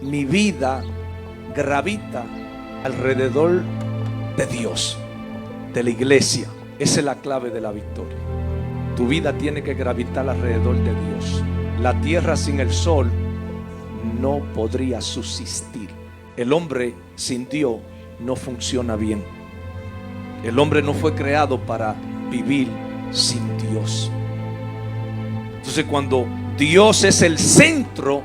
mi vida gravita alrededor de Dios, de la iglesia. Esa es la clave de la victoria. Tu vida tiene que gravitar alrededor de Dios. La tierra sin el sol no podría subsistir. El hombre sin Dios no funciona bien. El hombre no fue creado para vivir sin Dios. Entonces, cuando Dios es el centro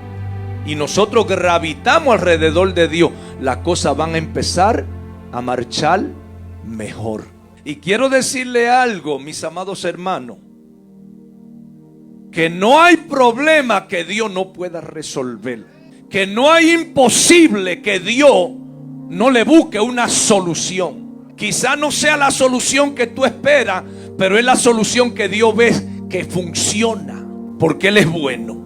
y nosotros gravitamos alrededor de Dios, las cosas van a empezar a marchar mejor. Y quiero decirle algo, mis amados hermanos, que no hay problema que Dios no pueda resolver, que no hay imposible que Dios no le busque una solución. Quizá no sea la solución que tú esperas, pero es la solución que Dios ve que funciona, porque Él es bueno.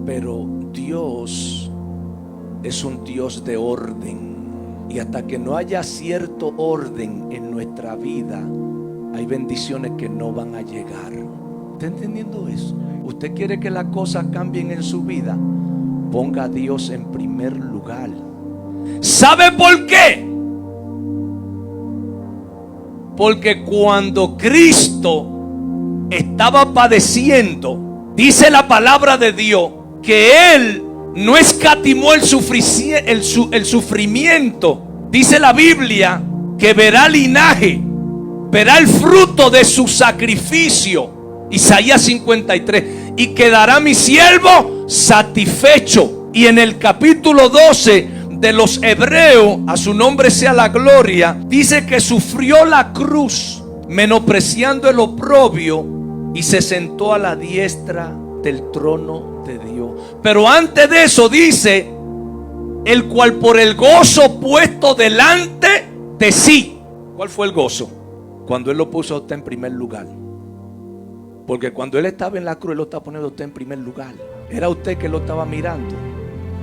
Pero Dios es un Dios de orden, y hasta que no haya cierto orden en nuestra vida, hay bendiciones que no van a llegar. ¿Está entendiendo eso? Usted quiere que las cosas cambien en su vida, ponga a Dios en primer lugar. ¿Sabe por qué? Porque cuando Cristo estaba padeciendo, dice la palabra de Dios que Él no escatimó el sufrimiento. Dice la Biblia que verá linaje, verá el fruto de su sacrificio. Isaías 53. Y quedará mi siervo satisfecho. Y en el capítulo 12 de los Hebreos, a su nombre sea la gloria, dice que sufrió la cruz, menospreciando el oprobio, y se sentó a la diestra del trono de Dios. Pero antes de eso dice, el cual por el gozo puesto delante de sí. ¿Cuál fue el gozo? Cuando Él lo puso a usted en primer lugar. Porque cuando Él estaba en la cruz, Él lo estaba poniendo a usted en primer lugar. Era usted que lo estaba mirando.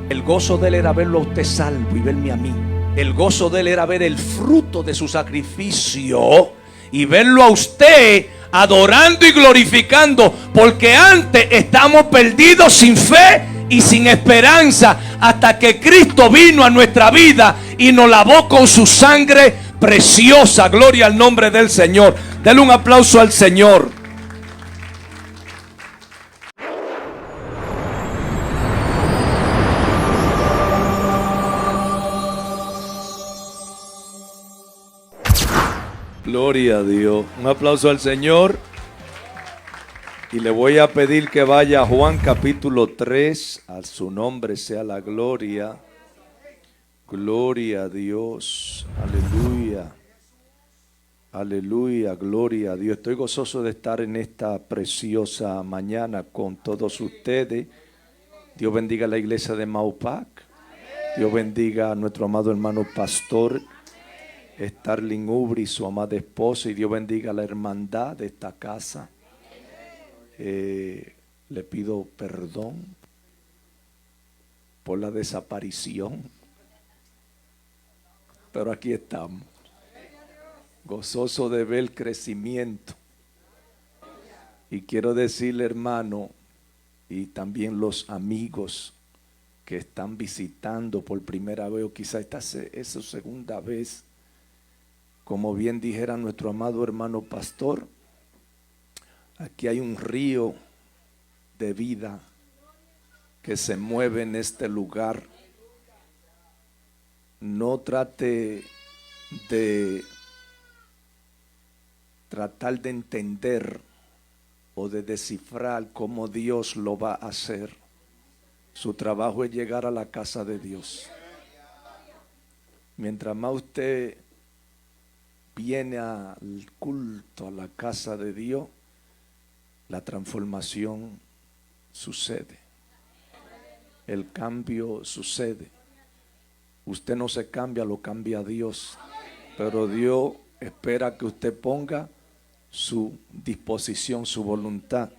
El gozo de Él era verlo a usted salvo y verme a mí. El gozo de Él era ver el fruto de su sacrificio y verlo a usted adorando y glorificando. Porque antes estamos perdidos sin fe y sin esperanza, hasta que Cristo vino a nuestra vida y nos lavó con su sangre preciosa. Gloria al nombre del Señor. Denle un aplauso al Señor. Gloria a Dios. Un aplauso al Señor. Y le voy a pedir que vaya a Juan capítulo 3. A su nombre sea la gloria. Gloria a Dios. Aleluya. Aleluya. Gloria a Dios. Estoy gozoso de estar en esta preciosa mañana con todos ustedes. Dios bendiga a la iglesia de Maupac. Dios bendiga a nuestro amado hermano pastor Starling Ubri, su amada esposa, y Dios bendiga a la hermandad de esta casa. Le pido perdón por la desaparición, pero aquí estamos, gozoso de ver el crecimiento. Y quiero decirle, hermano, y también los amigos que están visitando por primera vez, o quizá esta es su segunda vez, como bien dijera nuestro amado hermano pastor, aquí hay un río de vida que se mueve en este lugar. No trate de tratar de entender o de descifrar cómo Dios lo va a hacer. Su trabajo es llegar a la casa de Dios. Mientras más usted viene al culto, a la casa de Dios, la transformación sucede. El cambio sucede. Usted no se cambia, lo cambia Dios. Pero Dios espera que usted ponga su disposición, su voluntad.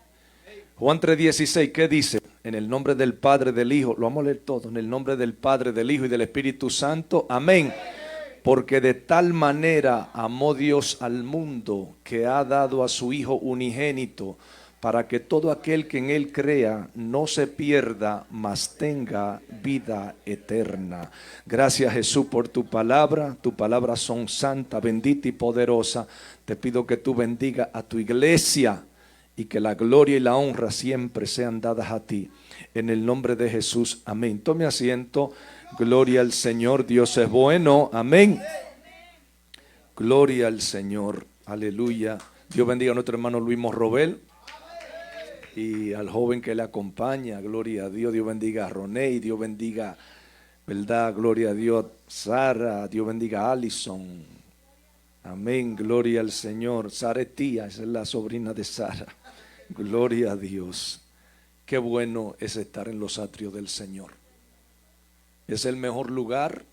Juan 3:16, ¿qué dice? En el nombre del Padre, del Hijo, lo vamos a leer todo, en el nombre del Padre, del Hijo y del Espíritu Santo, amén. Porque de tal manera amó Dios al mundo que ha dado a su Hijo unigénito, para que todo aquel que en él crea no se pierda, mas tenga vida eterna. Gracias, Jesús, por tu palabra. Tu palabra son santa, bendita y poderosa. Te pido que tú bendiga a tu iglesia y que la gloria y la honra siempre sean dadas a ti. En el nombre de Jesús, amén. Tome asiento. Gloria al Señor. Dios es bueno. Amén. Gloria al Señor. Aleluya. Dios bendiga a nuestro hermano Luis Morrobel y al joven que le acompaña. Gloria a Dios. Dios bendiga a Roney. Dios bendiga, ¿verdad? Gloria a Dios, Sara. Dios bendiga a Alison. Amén. Gloria al Señor. Sara es tía, esa es la sobrina de Sara. Gloria a Dios. Qué bueno es estar en los atrios del Señor. Es el mejor lugar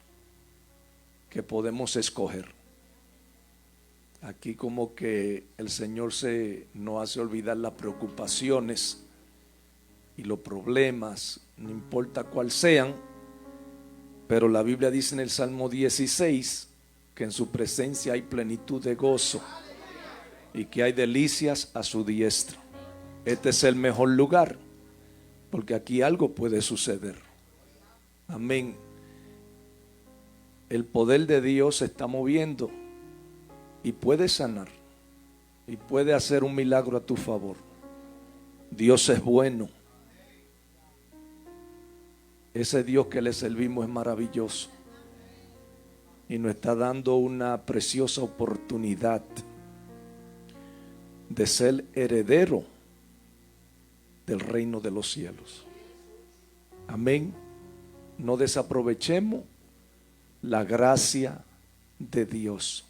que podemos escoger. Aquí como que el Señor nos hace olvidar las preocupaciones y los problemas, no importa cuál sean, pero la Biblia dice en el Salmo 16 que en su presencia hay plenitud de gozo y que hay delicias a su diestra. Este es el mejor lugar, porque aquí algo puede suceder. Amén. El poder de Dios se está moviendo y puede sanar y puede hacer un milagro a tu favor. Dios es bueno. Ese Dios que le servimos es maravilloso y nos está dando una preciosa oportunidad de ser heredero del reino de los cielos. Amén. No desaprovechemos la gracia de Dios.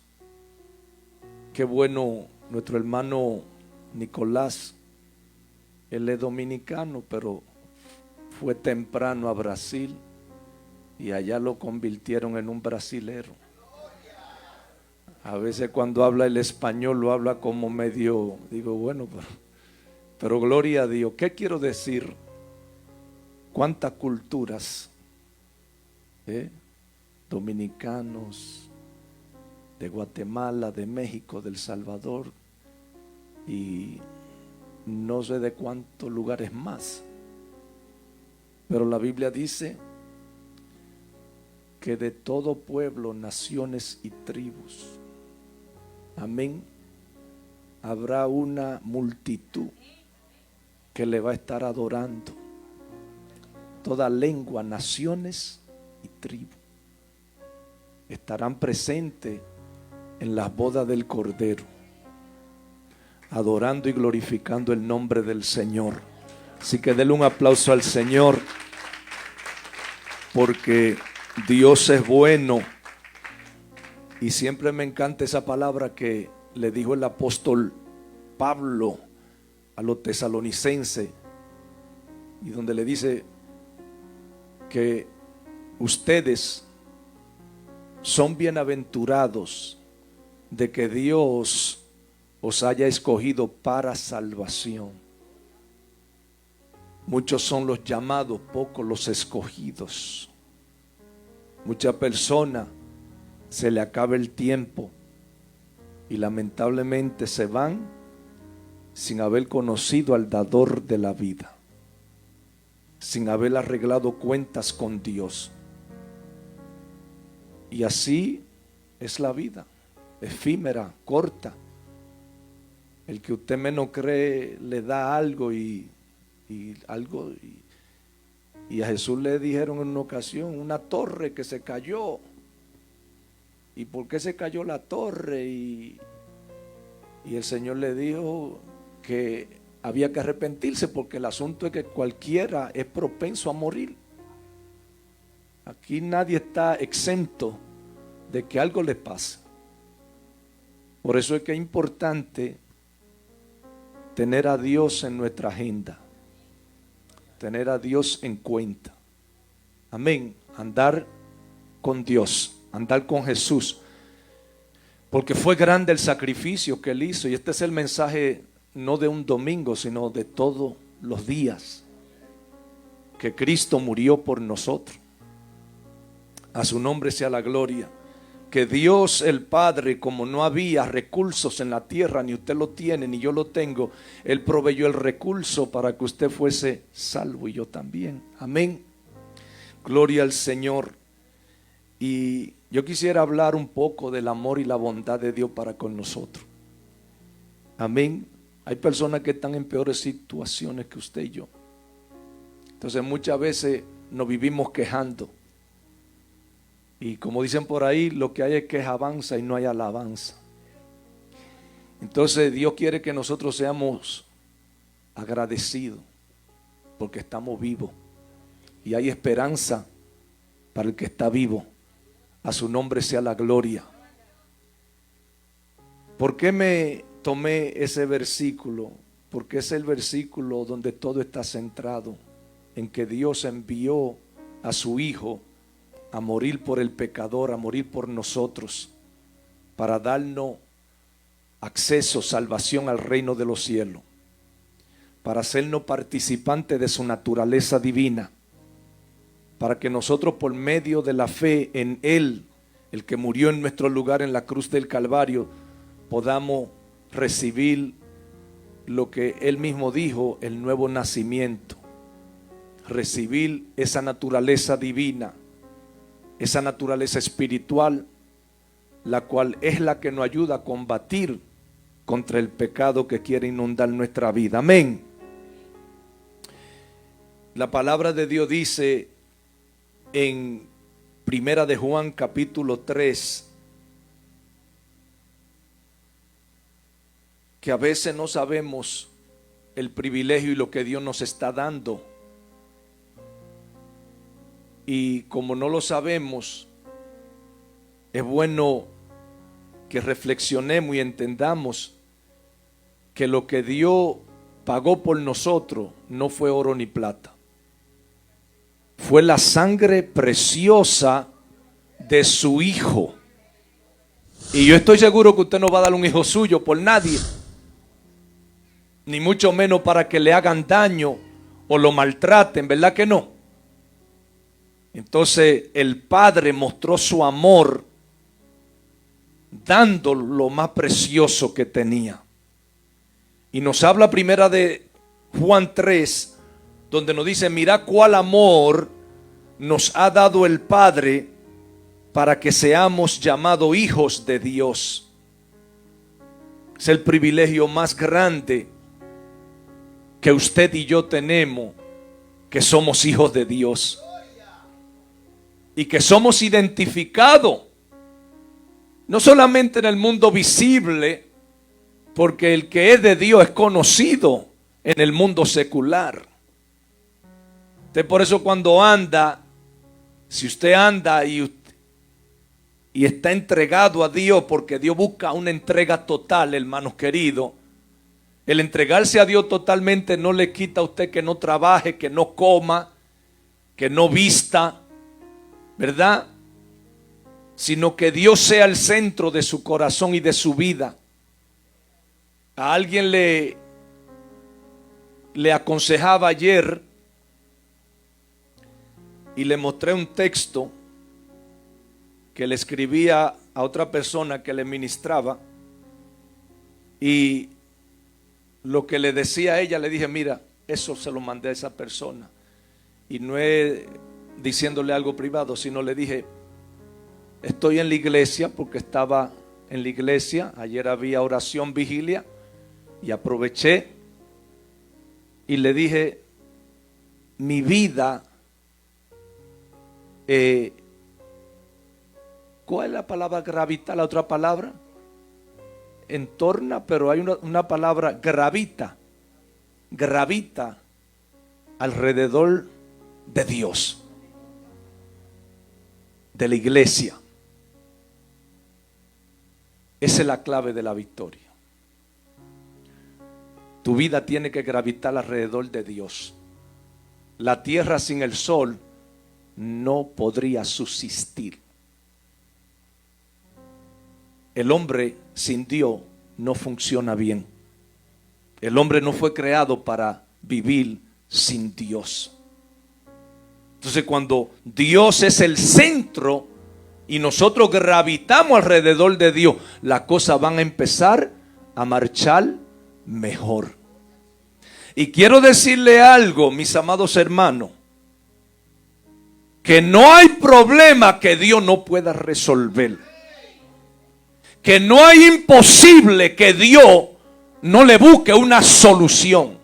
Qué bueno nuestro hermano Nicolás. Él es dominicano, pero fue temprano a Brasil y allá lo convirtieron en un brasilero. A veces cuando habla el español lo habla como medio, digo, bueno, pero gloria a Dios. ¿Qué quiero decir? ¿Cuántas culturas? Dominicanos, de Guatemala, de México, de El Salvador y no sé de cuántos lugares más. Pero la Biblia dice que de todo pueblo, naciones y tribus, amén, habrá una multitud que le va a estar adorando. Toda lengua, naciones y tribus estarán presentes en las bodas del Cordero, adorando y glorificando el nombre del Señor. Así que denle un aplauso al Señor, porque Dios es bueno. Y siempre me encanta esa palabra que le dijo el apóstol Pablo a los tesalonicenses, y donde le dice que ustedes son bienaventurados de que Dios os haya escogido para salvación. Muchos son los llamados, pocos los escogidos. Muchas personas se le acaba el tiempo y lamentablemente se van sin haber conocido al dador de la vida, sin haber arreglado cuentas con Dios. Y así es la vida, efímera, corta. El que usted menos cree le da algo y a Jesús le dijeron en una ocasión, una torre que se cayó. ¿Y por qué se cayó la torre? Y el Señor le dijo que había que arrepentirse, porque el asunto es que cualquiera es propenso a morir. Aquí nadie está exento de que algo le pase. Por eso es que es importante tener a Dios en nuestra agenda, tener a Dios en cuenta. Amén. Andar con Dios, andar con Jesús, porque fue grande el sacrificio que Él hizo. Y este es el mensaje no de un domingo, sino de todos los días, que Cristo murió por nosotros. A su nombre sea la gloria. que Dios el Padre, como no había recursos en la tierra, ni usted lo tiene, ni yo lo tengo, Él proveyó el recurso para que usted fuese salvo y yo también. Amén. Gloria al Señor. Y yo quisiera hablar un poco del amor y la bondad de Dios para con nosotros. Amén. Hay personas que están en peores situaciones que usted y yo. Entonces muchas veces nos vivimos quejando. Y como dicen por ahí, lo que hay es quejabanza y no hay alabanza. Entonces Dios quiere que nosotros seamos agradecidos porque estamos vivos. Y hay esperanza para el que está vivo. A su nombre sea la gloria. ¿Por qué me tomé ese versículo? Porque es el versículo donde todo está centrado en que Dios envió a su Hijo a morir por el pecador, a morir por nosotros, para darnos acceso, salvación al reino de los cielos, para hacernos participantes de su naturaleza divina, para que nosotros por medio de la fe en Él, el que murió en nuestro lugar en la cruz del Calvario, podamos recibir lo que Él mismo dijo, el nuevo nacimiento, recibir esa naturaleza divina, esa naturaleza espiritual, la cual es la que nos ayuda a combatir contra el pecado que quiere inundar nuestra vida. Amén. La palabra de Dios dice en Primera de Juan capítulo 3 que a veces no sabemos el privilegio y lo que Dios nos está dando. Y como no lo sabemos, es bueno que reflexionemos y entendamos que lo que Dios pagó por nosotros no fue oro ni plata. Fue la sangre preciosa de su Hijo. Y yo estoy seguro que usted no va a dar un hijo suyo por nadie, ni mucho menos para que le hagan daño o lo maltraten, ¿verdad que no? Entonces el Padre mostró su amor dando lo más precioso que tenía. Y nos habla primera de Juan 3, donde nos dice: mira cuál amor nos ha dado el Padre para que seamos llamados hijos de Dios. Es el privilegio más grande que usted y yo tenemos, que somos hijos de Dios. Y que somos identificados, no solamente en el mundo visible, porque el que es de Dios es conocido en el mundo secular. Usted por eso cuando anda, si usted anda y está entregado a Dios, porque Dios busca una entrega total, hermanos queridos, el entregarse a Dios totalmente no le quita a usted que no trabaje, que no coma, que no vista, ¿verdad? Sino que Dios sea el centro de su corazón y de su vida. A alguien le aconsejaba ayer y le mostré un texto que le escribía a otra persona que le ministraba, y lo que le decía a ella, le dije: mira, eso se lo mandé a esa persona, y no es diciéndole algo privado, sino le dije: estoy en la iglesia, porque estaba en la iglesia, ayer había oración, vigilia, y aproveché y le dije: mi vida, ¿cuál es la palabra gravita? La otra palabra, entorna, pero hay una palabra, gravita alrededor de Dios, de la iglesia. Esa es la clave de la victoria. Tu vida tiene que gravitar alrededor de Dios. La tierra sin el sol no podría subsistir. El hombre sin Dios no funciona bien. El hombre no fue creado para vivir sin Dios. Entonces, cuando Dios es el centro y nosotros gravitamos alrededor de Dios, las cosas van a empezar a marchar mejor. Y quiero decirle algo, mis amados hermanos, que no hay problema que Dios no pueda resolver. Que no hay imposible que Dios no le busque una solución.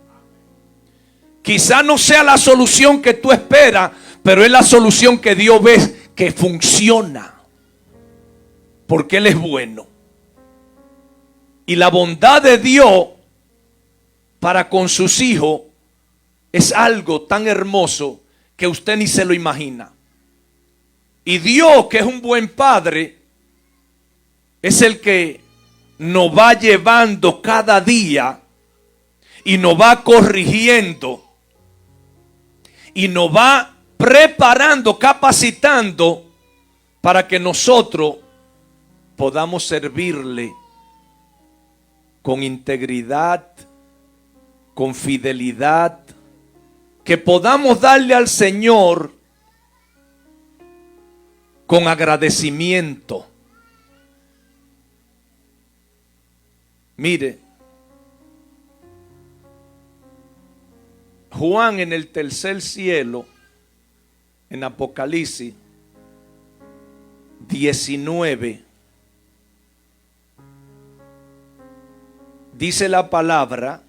Quizá no sea la solución que tú esperas, pero es la solución que Dios ve que funciona. Porque Él es bueno. Y la bondad de Dios para con sus hijos es algo tan hermoso que usted ni se lo imagina. Y Dios, que es un buen padre, es el que nos va llevando cada día y nos va corrigiendo y nos va preparando, capacitando para que nosotros podamos servirle con integridad, con fidelidad, que podamos darle al Señor con agradecimiento. Mire, Juan en el tercer cielo, en Apocalipsis 19, dice la palabra,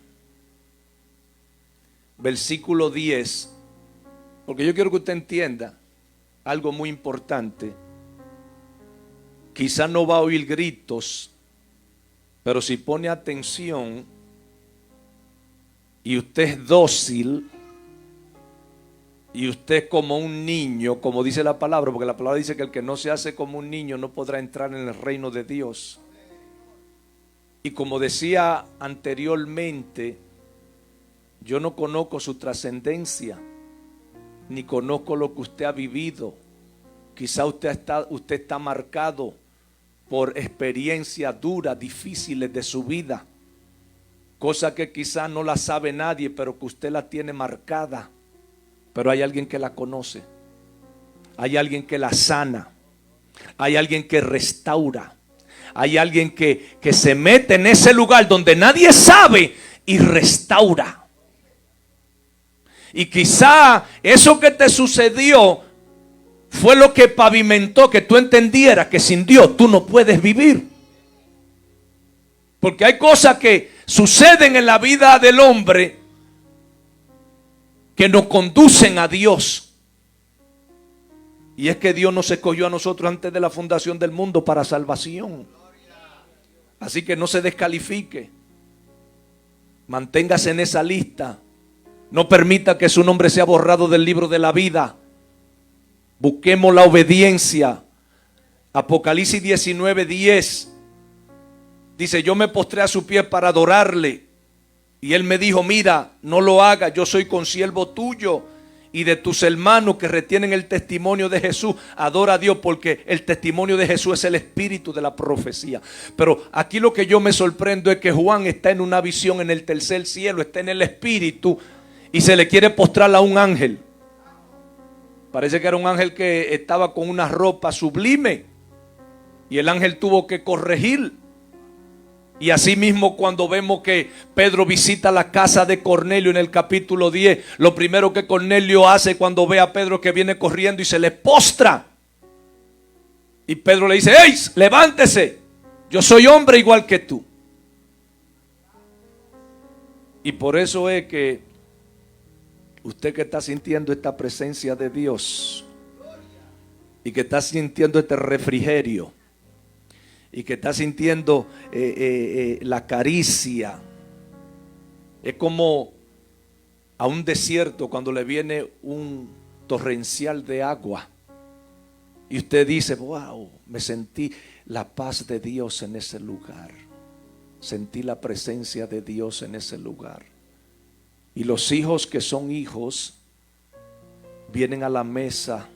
versículo 10, porque yo quiero que usted entienda algo muy importante. Quizá no va a oír gritos, pero si pone atención y usted es dócil y usted es como un niño, como dice la palabra, porque la palabra dice que el que no se hace como un niño no podrá entrar en el reino de Dios. Y como decía anteriormente, yo no conozco su trascendencia, ni conozco lo que usted ha vivido. Quizá usted está marcado por experiencias duras, difíciles de su vida. Cosa que quizá no la sabe nadie, pero que usted la tiene marcada. Pero hay alguien que la conoce. Hay alguien que la sana. Hay alguien que restaura. Hay alguien que se mete en ese lugar donde nadie sabe y restaura. Y quizá eso que te sucedió fue lo que pavimentó que tú entendieras que sin Dios tú no puedes vivir. Porque hay cosas que suceden en la vida del hombre que nos conducen a Dios. Y es que Dios nos escogió a nosotros antes de la fundación del mundo para salvación. Así que no se descalifique. Manténgase en esa lista. No permita que su nombre sea borrado del libro de la vida. Busquemos la obediencia. Apocalipsis 19:10 dice: yo me postré a su pie para adorarle. Y él me dijo: mira, no lo hagas, yo soy consiervo tuyo y de tus hermanos que retienen el testimonio de Jesús. Adora a Dios, porque el testimonio de Jesús es el espíritu de la profecía. Pero aquí lo que yo me sorprendo es que Juan está en una visión en el tercer cielo, está en el espíritu y se le quiere postrar a un ángel. Parece que era un ángel que estaba con una ropa sublime y el ángel tuvo que corregir. Y así mismo, cuando vemos que Pedro visita la casa de Cornelio en el capítulo 10, lo primero que Cornelio hace cuando ve a Pedro que viene corriendo y se le postra. Y Pedro le dice: ¡hey, levántese! Yo soy hombre igual que tú. Y por eso es que usted que está sintiendo esta presencia de Dios y que está sintiendo este refrigerio y que está sintiendo la caricia, es como a un desierto cuando le viene un torrencial de agua y usted dice: wow, me sentí la paz de Dios en ese lugar, sentí la presencia de Dios en ese lugar. Y los hijos que son hijos vienen a la mesa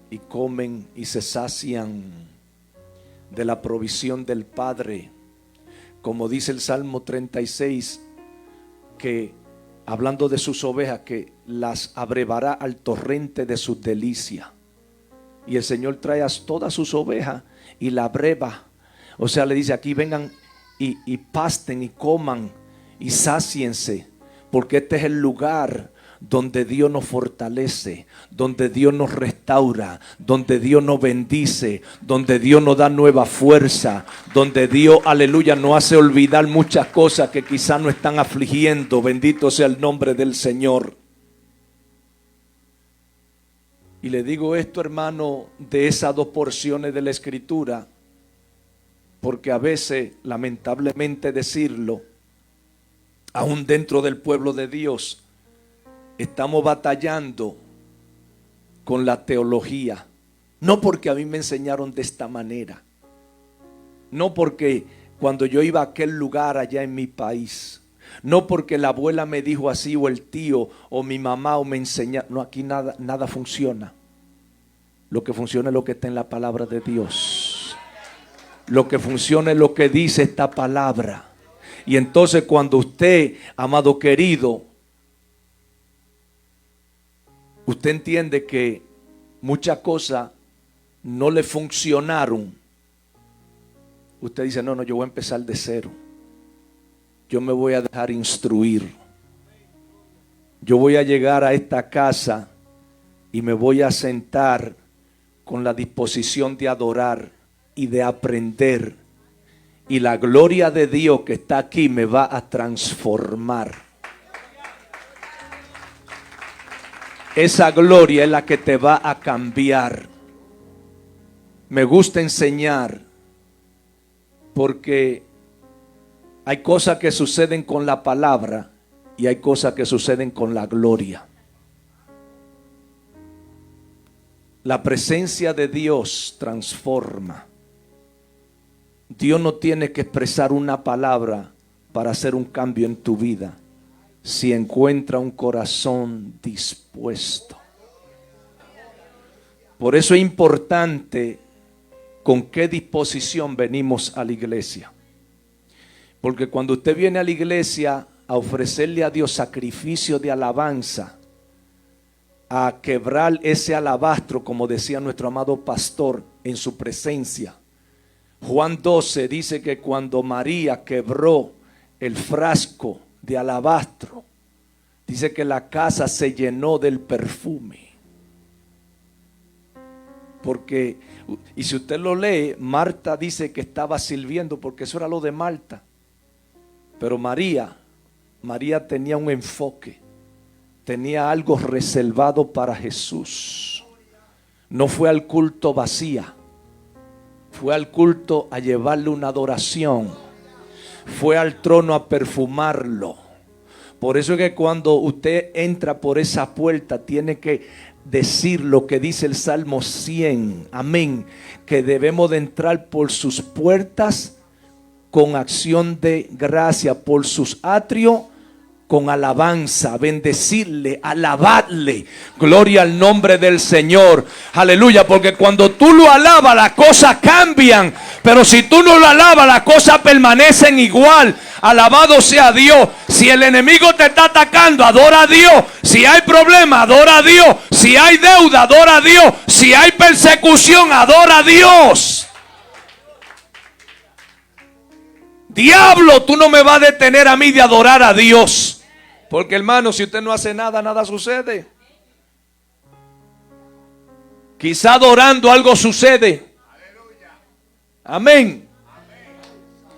y comen y se sacian de la provisión del Padre. Como dice el Salmo 36, que hablando de sus ovejas, que las abrevará al torrente de sus delicias. Y el Señor trae a todas sus ovejas y la breva. O sea, le dice aquí vengan y pasten y coman y sáciense. Porque este es el lugar donde Dios nos fortalece, donde Dios nos restaura, donde Dios nos bendice, donde Dios nos da nueva fuerza, donde Dios, aleluya, nos hace olvidar muchas cosas que quizás nos están afligiendo. Bendito sea el nombre del Señor. Y le digo esto, hermano, de esas dos porciones de la Escritura, porque a veces, lamentablemente decirlo, aún dentro del pueblo de Dios, estamos batallando con la teología. No porque a mí me enseñaron de esta manera. No porque cuando yo iba a aquel lugar allá en mi país. No porque la abuela me dijo así, o el tío, o mi mamá, o me enseñaron. No, aquí nada funciona. Lo que funciona es lo que está en la palabra de Dios. Lo que funciona es lo que dice esta palabra. Y entonces cuando usted, amado querido, usted entiende que muchas cosas no le funcionaron, usted dice, no, yo voy a empezar de cero. Yo me voy a dejar instruir. Yo voy a llegar a esta casa y me voy a sentar con la disposición de adorar y de aprender. Y la gloria de Dios que está aquí me va a transformar. Esa gloria es la que te va a cambiar. Me gusta enseñar porque hay cosas que suceden con la palabra y hay cosas que suceden con la gloria. La presencia de Dios transforma. Dios no tiene que expresar una palabra para hacer un cambio en tu vida, si encuentra un corazón dispuesto. Por eso es importante con qué disposición venimos a la iglesia. Porque cuando usted viene a la iglesia a ofrecerle a Dios sacrificio de alabanza, a quebrar ese alabastro, como decía nuestro amado pastor, en su presencia. Juan 12 dice que cuando María quebró el frasco de alabastro, dice que la casa se llenó del perfume. Porque, y si usted lo lee, Marta dice que estaba sirviendo, porque eso era lo de Marta. Pero María tenía un enfoque, tenía algo reservado para Jesús. No fue al culto vacía, fue al culto a llevarle una adoración, fue al trono a perfumarlo. Por eso es que cuando usted entra por esa puerta tiene que decir lo que dice el Salmo 100, amén, que debemos de entrar por sus puertas con acción de gracia, por sus atrios con alabanza, bendecirle, alabarle. Gloria al nombre del Señor. Aleluya, porque cuando tú lo alabas las cosas cambian, pero si tú no lo alabas las cosas permanecen igual. Alabado sea Dios. Si el enemigo te está atacando, adora a Dios. Si hay problema, adora a Dios. Si hay deuda, adora a Dios. Si hay persecución, adora a Dios. Diablo, tú no me vas a detener a mí de adorar a Dios. Porque hermano, si usted no hace nada, nada sucede. Quizá adorando algo sucede. Amén.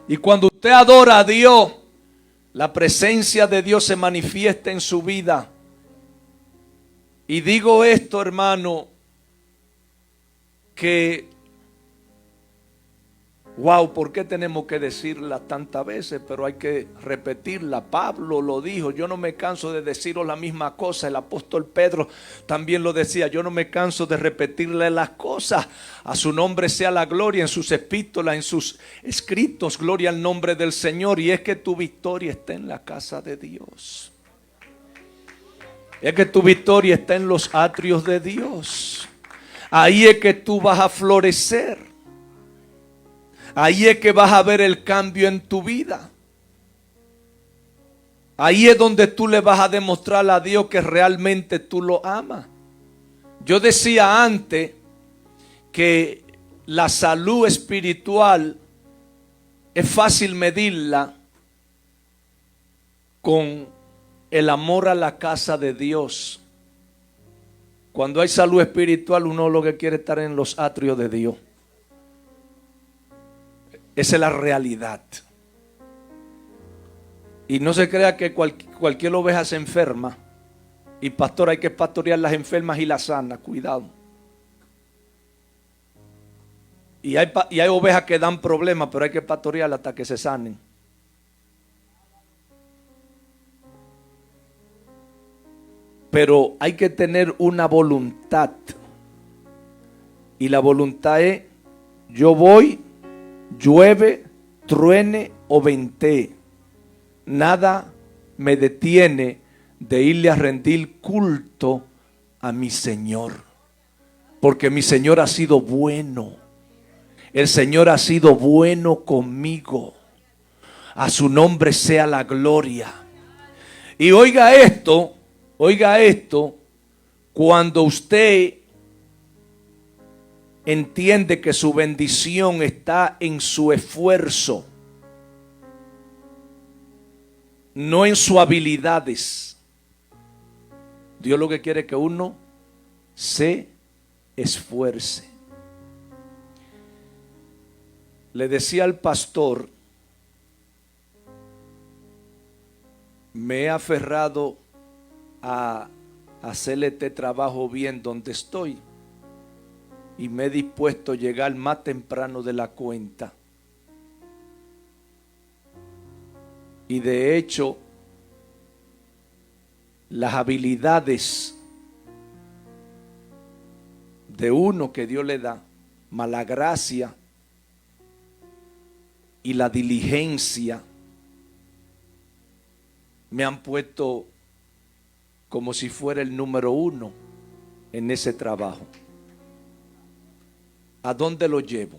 Y cuando usted adora a Dios, la presencia de Dios se manifiesta en su vida. Y digo esto, hermano, que wow, ¿por qué tenemos que decirla tantas veces? Pero hay que repetirla. Pablo lo dijo, yo no me canso de deciros la misma cosa. El apóstol Pedro también lo decía, yo no me canso de repetirle las cosas. A su nombre sea la gloria, en sus epístolas, en sus escritos, gloria al nombre del Señor. Y es que tu victoria está en la casa de Dios. Es que tu victoria está en los atrios de Dios. Ahí es que tú vas a florecer. Ahí es que vas a ver el cambio en tu vida. Ahí es donde tú le vas a demostrar a Dios que realmente tú lo amas. Yo decía antes que la salud espiritual es fácil medirla con el amor a la casa de Dios. Cuando hay salud espiritual, uno lo que quiere es estar en los atrios de Dios. Esa es la realidad. Y no se crea que cualquier oveja se enferma. Y pastor, hay que pastorear las enfermas y las sanas. Cuidado. Y hay ovejas que dan problemas, pero hay que pastorearlas hasta que se sanen. Pero hay que tener una voluntad. Y la voluntad es: yo voy, llueve, truene o ventee, nada me detiene de irle a rendir culto a mi Señor. Porque mi Señor ha sido bueno. El Señor ha sido bueno conmigo. A su nombre sea la gloria. Y oiga esto, cuando usted entiende que su bendición está en su esfuerzo, no en sus habilidades. Dios lo que quiere es que uno se esfuerce. Le decía al pastor, me he aferrado a hacerle este trabajo bien donde estoy y me he dispuesto a llegar más temprano de la cuenta. Y de hecho, las habilidades de uno que Dios le da, más la gracia y la diligencia, me han puesto como si fuera el número uno en ese trabajo. ¿A dónde lo llevo?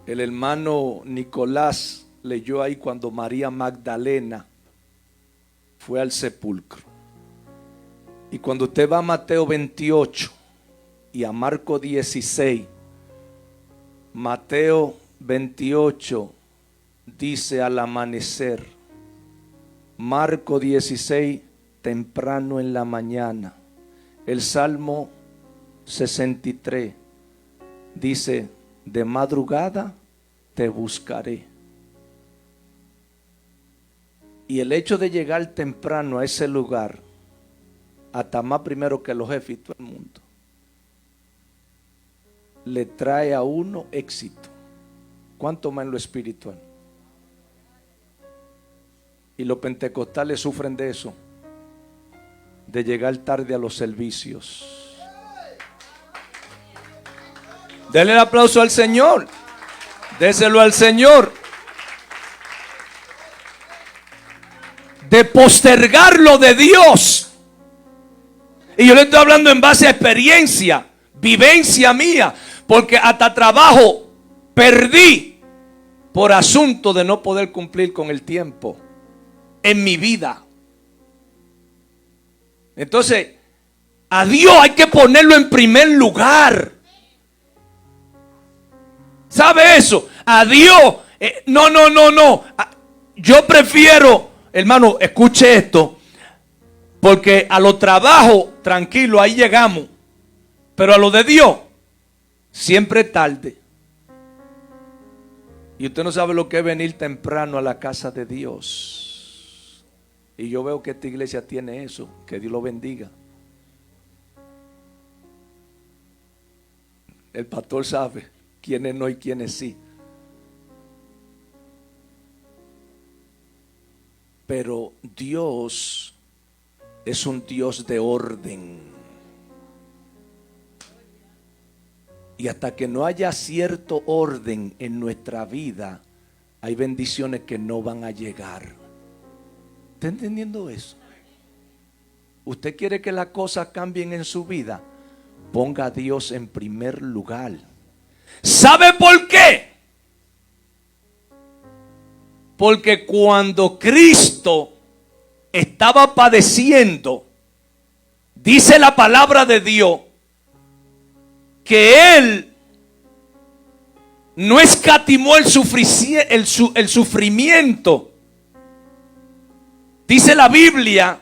El hermano Nicolás leyó ahí cuando María Magdalena fue al sepulcro. Y cuando usted va a Mateo 28 y a Marcos 16, Mateo 28 dice al amanecer, Marcos 16 temprano en la mañana. El Salmo 63 dice, de madrugada te buscaré. Y el hecho de llegar temprano a ese lugar, hasta más primero que los jefes y todo el mundo, le trae a uno éxito. ¿Cuánto más en lo espiritual? Y los pentecostales sufren de eso, de llegar tarde a los servicios. Denle el aplauso al Señor. Déselo al Señor. De postergar lo de Dios. Y yo le estoy hablando en base a experiencia, vivencia mía, porque hasta trabajo perdí por asunto de no poder cumplir con el tiempo en mi vida. Entonces, a Dios hay que ponerlo en primer lugar. ¿Sabe eso? A Dios, no. Yo prefiero, hermano, escuche esto, porque a los trabajos, tranquilo, ahí llegamos. Pero a lo de Dios, siempre tarde. Y usted no sabe lo que es venir temprano a la casa de Dios. Y yo veo que esta iglesia tiene eso. Que Dios lo bendiga. El pastor sabe quiénes no y quiénes sí. Pero Dios es un Dios de orden. Y hasta que no haya cierto orden en nuestra vida, hay bendiciones que no van a llegar. ¿Está entendiendo eso? ¿Usted quiere que las cosas cambien en su vida? Ponga a Dios en primer lugar. ¿Sabe por qué? Porque cuando Cristo estaba padeciendo, dice la palabra de Dios que Él no escatimó el sufrimiento. Dice la Biblia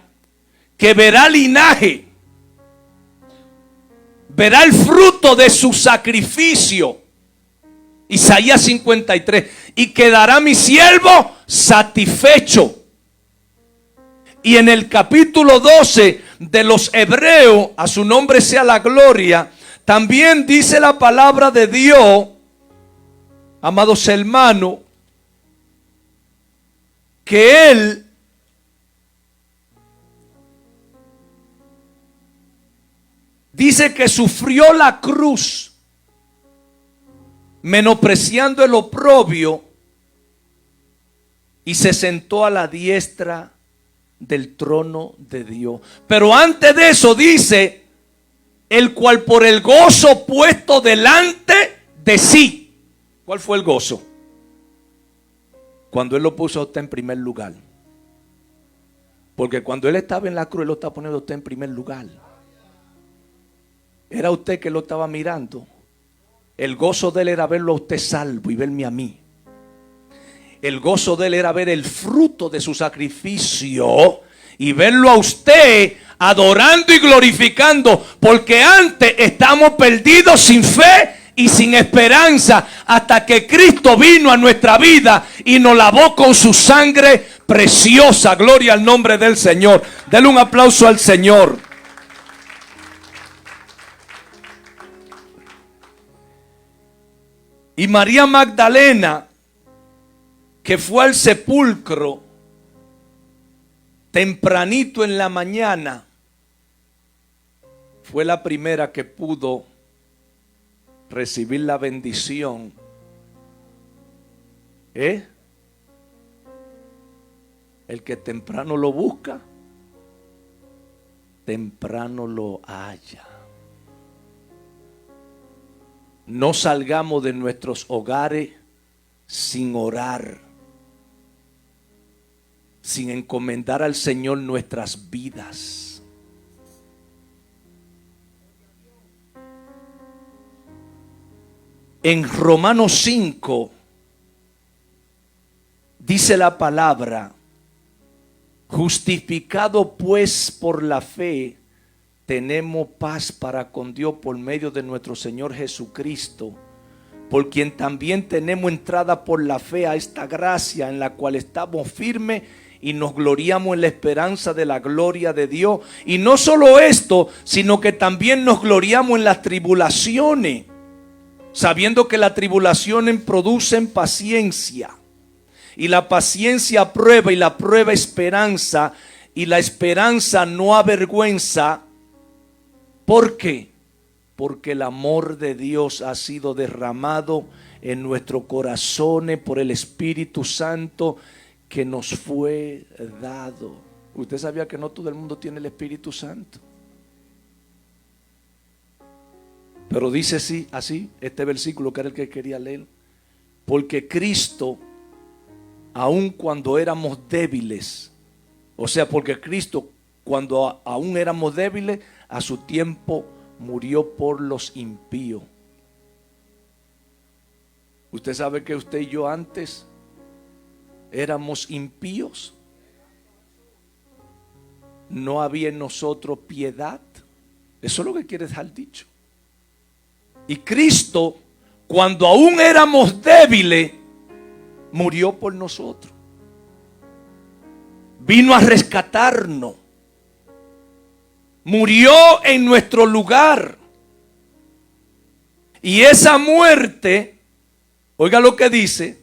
que verá linaje, verá el fruto de su sacrificio. Isaías 53. Y quedará mi siervo satisfecho. Y en el capítulo 12 de los Hebreos, a su nombre sea la gloria, también dice la palabra de Dios, amados hermanos, que Él dice que sufrió la cruz, menospreciando el oprobio, y se sentó a la diestra del trono de Dios. Pero antes de eso dice, el cual por el gozo puesto delante de sí. ¿Cuál fue el gozo? Cuando Él lo puso a usted en primer lugar. Porque cuando Él estaba en la cruz, Él lo estaba poniendo a usted en primer lugar. Era usted que lo estaba mirando. El gozo de Él era verlo a usted salvo y verme a mí. El gozo de Él era ver el fruto de su sacrificio y verlo a usted adorando y glorificando. Porque antes estamos perdidos sin fe y sin esperanza, hasta que Cristo vino a nuestra vida y nos lavó con su sangre preciosa. Gloria al nombre del Señor. Denle un aplauso al Señor. Y María Magdalena, que fue al sepulcro tempranito en la mañana, fue la primera que pudo recibir la bendición. El que temprano lo busca, temprano lo halla. No salgamos de nuestros hogares sin orar, sin encomendar al Señor nuestras vidas. En Romanos 5 dice la palabra: justificado pues por la fe, tenemos paz para con Dios por medio de nuestro Señor Jesucristo, por quien también tenemos entrada por la fe a esta gracia en la cual estamos firmes y nos gloriamos en la esperanza de la gloria de Dios. Y no solo esto, sino que también nos gloriamos en las tribulaciones, sabiendo que las tribulaciones producen paciencia, y la paciencia prueba, y la prueba esperanza, y la esperanza no avergüenza. ¿Por qué? Porque el amor de Dios ha sido derramado en nuestros corazones por el Espíritu Santo que nos fue dado. ¿Usted sabía que no todo el mundo tiene el Espíritu Santo? Pero dice así este versículo, que era el que quería leer: porque Cristo, aun cuando éramos débiles, o sea, porque Cristo, cuando aún éramos débiles, a su tiempo murió por los impíos. Usted sabe que usted y yo antes éramos impíos. No había en nosotros piedad. Eso es lo que quiere dejar dicho. Y Cristo, cuando aún éramos débiles, murió por nosotros. Vino a rescatarnos. Murió en nuestro lugar. Y esa muerte, oiga lo que dice,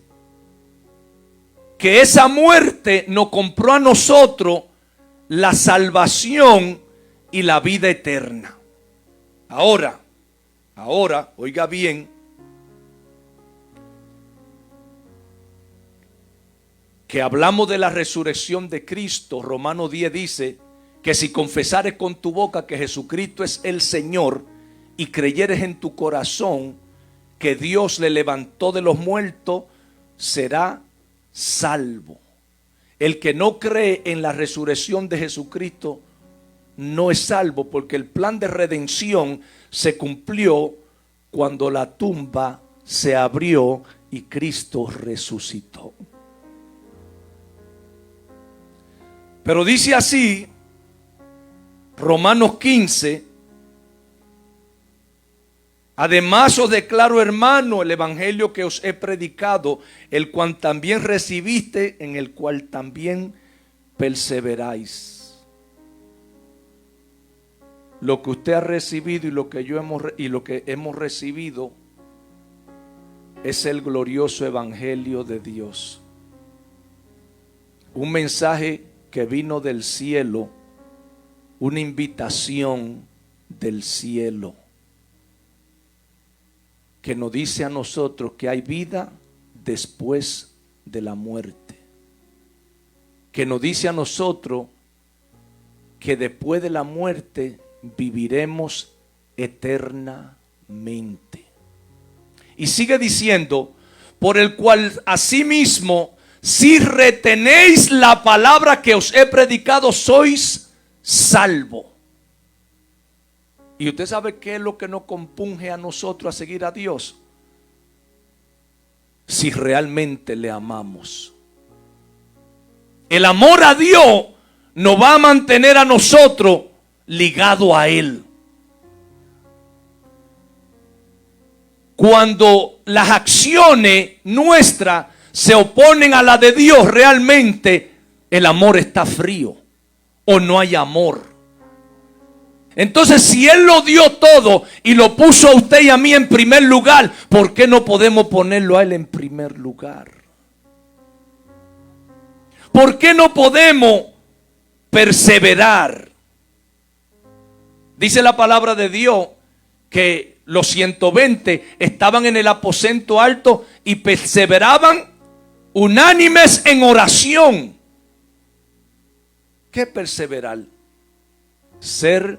que esa muerte nos compró a nosotros la salvación y la vida eterna. Ahora, oiga bien, que hablamos de la resurrección de Cristo. Romanos 10 dice que si confesares con tu boca que Jesucristo es el Señor y creyeres en tu corazón que Dios le levantó de los muertos, será salvo. El que no cree en la resurrección de Jesucristo no es salvo, porque el plan de redención se cumplió cuando la tumba se abrió y Cristo resucitó. Pero dice así, Romanos 15, además os declaro, hermano, el evangelio que os he predicado, el cual también recibiste, en el cual también perseveráis. Lo que usted ha recibido y lo que hemos recibido es el glorioso evangelio de Dios. Un mensaje que vino del cielo, una invitación del cielo, que nos dice a nosotros que hay vida después de la muerte, que nos dice a nosotros que después de la muerte viviremos eternamente. Y sigue diciendo, por el cual asimismo, si retenéis la palabra que os he predicado, sois salvo. Y usted sabe qué es lo que nos compunge a nosotros a seguir a Dios. Si realmente le amamos. El amor a Dios nos va a mantener a nosotros ligados a Él. Cuando las acciones nuestras se oponen a la de Dios, realmente el amor está frío o no hay amor. Entonces, si Él lo dio todo y lo puso a usted y a mí en primer lugar, ¿por qué no podemos ponerlo a Él en primer lugar? ¿Por qué no podemos perseverar? Dice la palabra de Dios que los 120 estaban en el aposento alto y perseveraban unánimes en oración. ¿Qué perseverar? Ser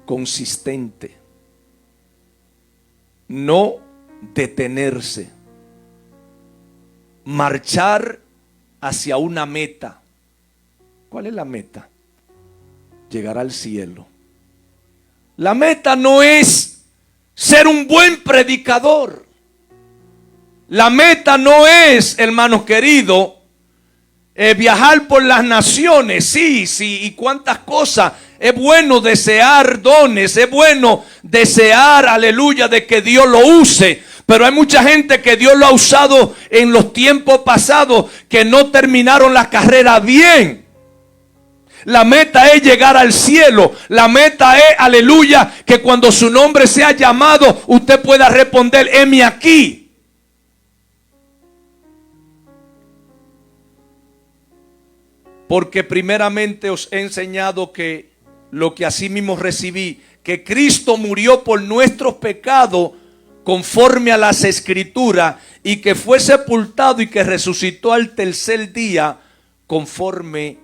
consistente, no detenerse, marchar hacia una meta. ¿Cuál es la meta? Llegar al cielo. La meta no es ser un buen predicador. La meta no es, hermanos queridos, viajar por las naciones. Sí, y cuántas cosas. Es bueno desear dones, es bueno desear, aleluya, de que Dios lo use. Pero hay mucha gente que Dios lo ha usado en los tiempos pasados que no terminaron la carrera bien. La meta es llegar al cielo. La meta es, aleluya, que cuando su nombre sea llamado, usted pueda responder, heme aquí. Porque primeramente os he enseñado que lo que asimismo recibí, que Cristo murió por nuestros pecados conforme a las Escrituras, y que fue sepultado y que resucitó al tercer día conforme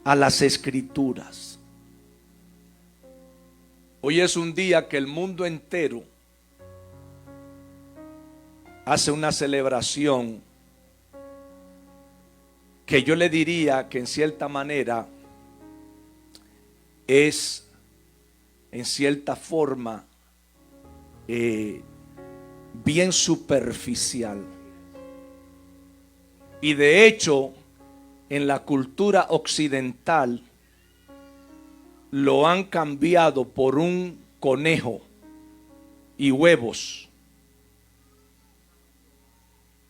a las Escrituras. Hoy es un día que el mundo entero hace una celebración que yo le diría que en cierta manera es, en cierta forma, bien superficial. Y de hecho, en la cultura occidental lo han cambiado por un conejo y huevos.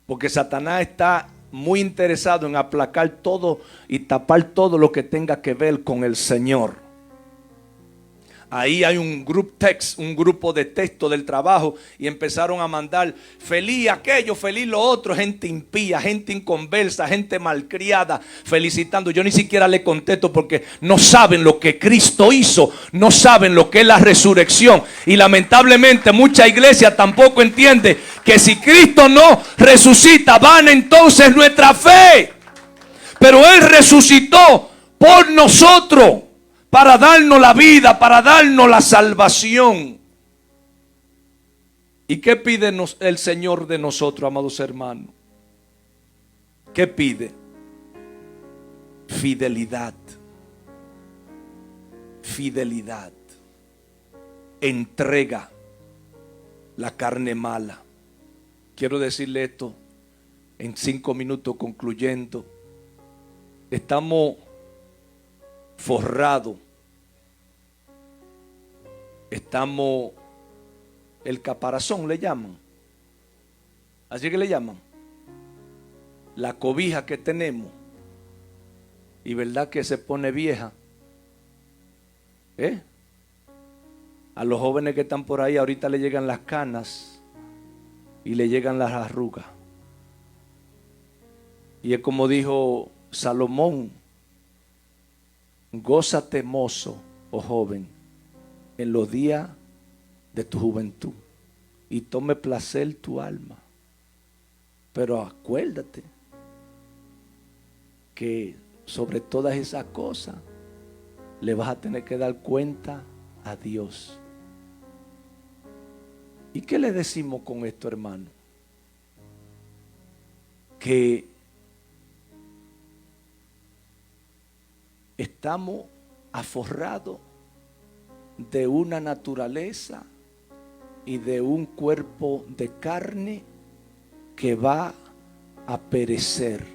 Porque Satanás está muy interesado en aplacar todo y tapar todo lo que tenga que ver con el Señor. Ahí hay un group text, un grupo de texto del trabajo, y empezaron a mandar feliz aquello, feliz lo otro, gente impía, gente inconversa, gente malcriada, felicitando. Yo ni siquiera le contesto porque no saben lo que Cristo hizo, no saben lo que es la resurrección. Y lamentablemente mucha iglesia tampoco entiende que si Cristo no resucita, van entonces nuestra fe. Pero Él resucitó por nosotros, para darnos la vida, para darnos la salvación. ¿Y qué pide el Señor de nosotros, amados hermanos? ¿Qué pide? Fidelidad. Fidelidad. Entrega. la carne mala. Quiero decirle esto en 5 minutos concluyendo. Estamos forrados. Estamos, el caparazón le llaman. Así que le llaman. La cobija que tenemos. Y verdad que se pone vieja. A los jóvenes que están por ahí ahorita le llegan las canas y le llegan las arrugas. Y es como dijo Salomón: gózate, mozo o joven, en los días de tu juventud, y tome placer tu alma. Pero acuérdate que sobre todas esas cosas le vas a tener que dar cuenta a Dios. ¿Y qué le decimos con esto, hermano? Que estamos aforrados de una naturaleza y de un cuerpo de carne que va a perecer.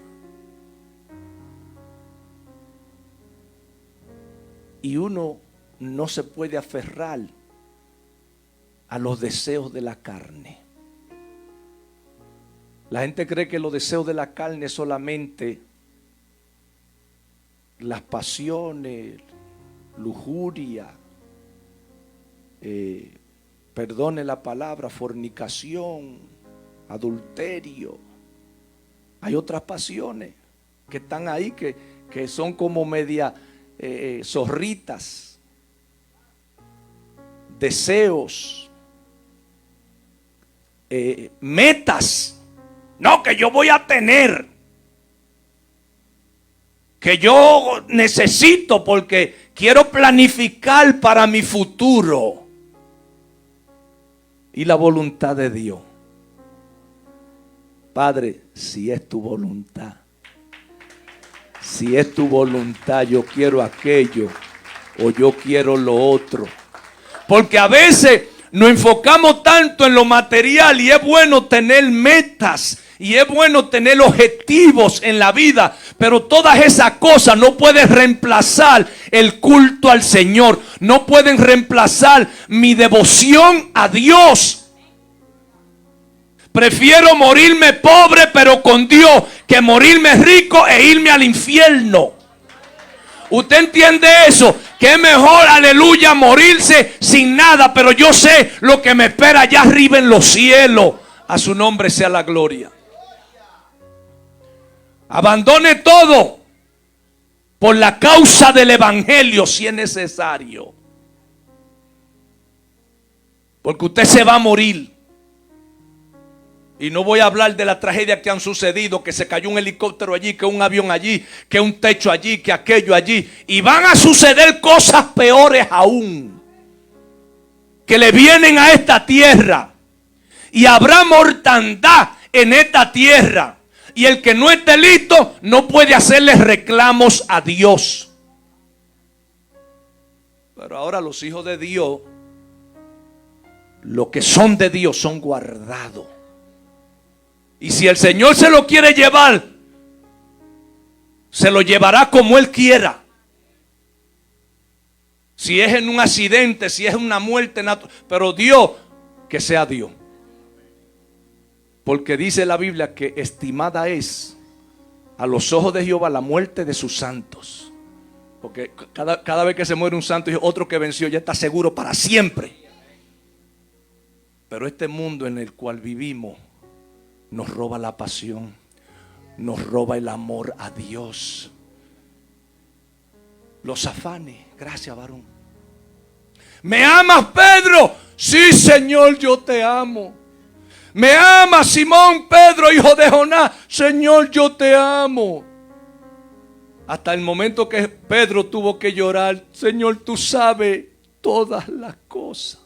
Y uno no se puede aferrar a los deseos de la carne. La gente cree que los deseos de la carne es solamente las pasiones, lujuria, perdone la palabra, fornicación, adulterio. Hay otras pasiones que están ahí que son como media zorritas, deseos, metas, no, que yo voy a tener, que yo necesito porque quiero planificar para mi futuro. Y la voluntad de Dios: Padre, si es tu voluntad, si es tu voluntad, yo quiero aquello o yo quiero lo otro. Porque a veces nos enfocamos tanto en lo material, y es bueno tener metas y es bueno tener objetivos en la vida, pero todas esas cosas no pueden reemplazar el culto al Señor, no pueden reemplazar mi devoción a Dios. Prefiero morirme pobre pero con Dios que morirme rico e irme al infierno. ¿Usted entiende eso? Que es mejor, aleluya, morirse sin nada, pero yo sé lo que me espera allá arriba en los cielos. A su nombre sea la gloria. Abandone todo por la causa del evangelio si es necesario. Porque usted se va a morir. Y no voy a hablar de la tragedia que han sucedido, que se cayó un helicóptero allí, que un avión allí, que un techo allí, que aquello allí. Y van a suceder cosas peores aún, que le vienen a esta tierra. Y habrá mortandad en esta tierra. Y el que no esté listo no puede hacerle reclamos a Dios. Pero ahora los hijos de Dios, los que son de Dios, son guardados. Y si el Señor se lo quiere llevar, se lo llevará como Él quiera. Si es en un accidente, si es una muerte natural, pero Dios, que sea Dios. Porque dice la Biblia que estimada es a los ojos de Jehová la muerte de sus santos. Porque cada vez que se muere un santo, otro que venció ya está seguro para siempre. Pero este mundo en el cual vivimos nos roba la pasión, nos roba el amor a Dios, los afanes. Gracias, varón. ¿Me amas, Pedro? Sí, Señor, yo te amo. ¿Me amas, Simón, Pedro, hijo de Jonás? Señor, yo te amo. Hasta el momento que Pedro tuvo que llorar: Señor, tú sabes todas las cosas.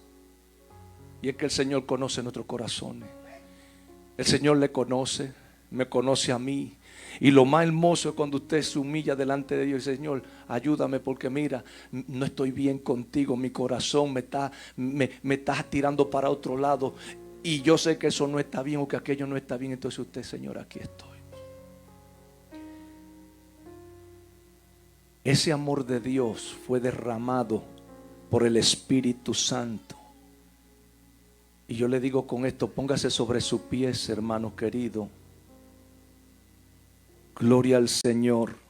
Y es que el Señor conoce nuestros corazones. El Señor le conoce, me conoce a mí. Y lo más hermoso es cuando usted se humilla delante de Dios y dice: Señor, ayúdame porque mira, no estoy bien contigo, mi corazón me está tirando para otro lado. Y yo sé que eso no está bien o que aquello no está bien. Entonces usted: Señor, aquí estoy. Ese amor de Dios fue derramado por el Espíritu Santo. Y yo le digo con esto: póngase sobre sus pies, hermano querido. Gloria al Señor.